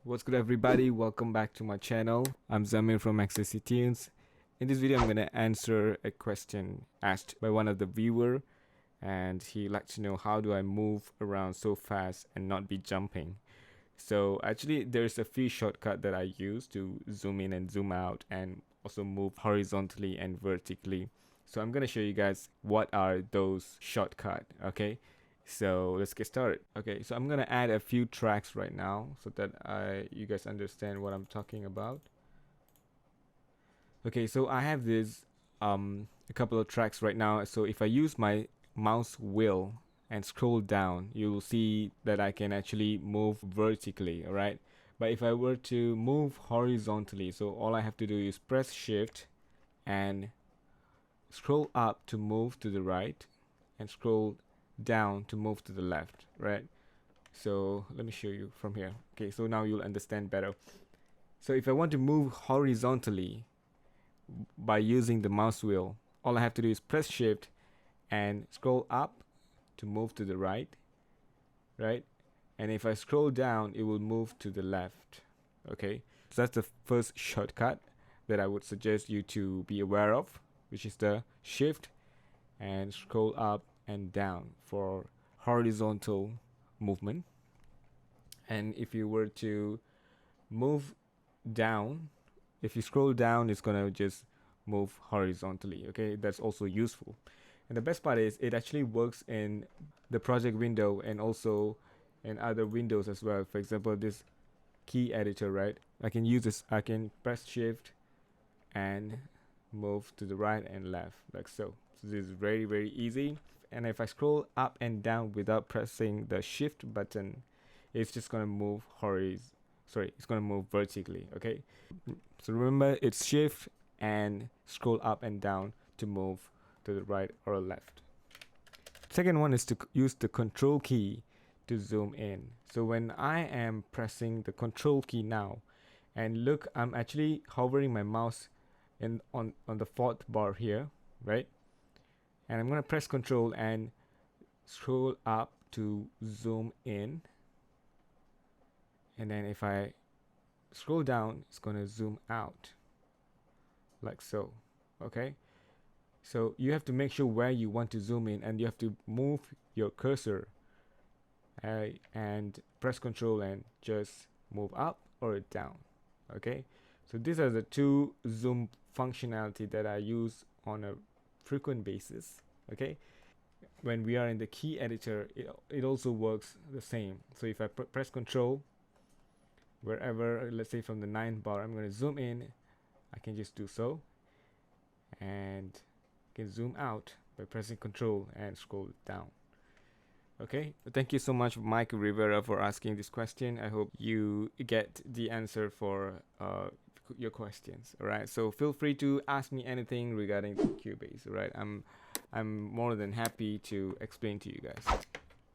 What's good, everybody? Welcome back to my channel. I'm Zamir from XSC Tunes. In this video I'm going to answer a question asked by one of the viewer, and he likes to know how do I move around so fast and not be jumping. So actually there's a few shortcuts that I use to zoom in and zoom out and also move horizontally and vertically. So I'm going to show you guys what are those shortcuts, okay? So let's get started. Okay, so I'm gonna add a few tracks right now so that you guys understand what I'm talking about. Okay, so I have this a couple of tracks right now. So if I use my mouse wheel and scroll down, you will see that I can actually move vertically, all right? But if I were to move horizontally, so all I have to do is press shift and scroll up to move to the right and scroll down to move to the left, right? So let me show you from here. Okay, so now you'll understand better. So if I want to move horizontally by using the mouse wheel, all I have to do is press shift and scroll up to move to the right, right? And if I scroll down, it will move to the left. Okay, so that's the first shortcut that I would suggest you to be aware of, which is the shift and scroll up and down for horizontal movement. And if you were to move down, if you scroll down, it's gonna just move horizontally. Okay, that's also useful. And the best part is it actually works in the project window and also in other windows as well. For example, this key editor, right? I can use this, I can press shift and move to the right and left like so. So this is very easy. And if I scroll up and down without pressing the shift button, it's just gonna move it's gonna move vertically. Okay, so remember, it's shift and scroll up and down to move to the right or left. Second one is to use the control key to zoom in. So when I am pressing the control key now, and look, I'm actually hovering my mouse on the fourth bar here, right? And I'm gonna press control and scroll up to zoom in, and then if I scroll down, it's gonna zoom out like so. Okay, so you have to make sure where you want to zoom in, and you have to move your cursor and press control and just move up or down. Okay, so these are the two zoom functionality that I use on a frequent basis. Okay, when we are in the key editor, it also works the same. So if I press control, wherever, let's say from the 9th bar, I'm going to zoom in, I can just do so, and can zoom out by pressing control and scroll down. Okay, thank you so much, Mike Rivera, for asking this question. I hope you get the answer for your questions. All right, so feel free to ask me anything regarding Cubase. All right, I'm more than happy to explain to you guys.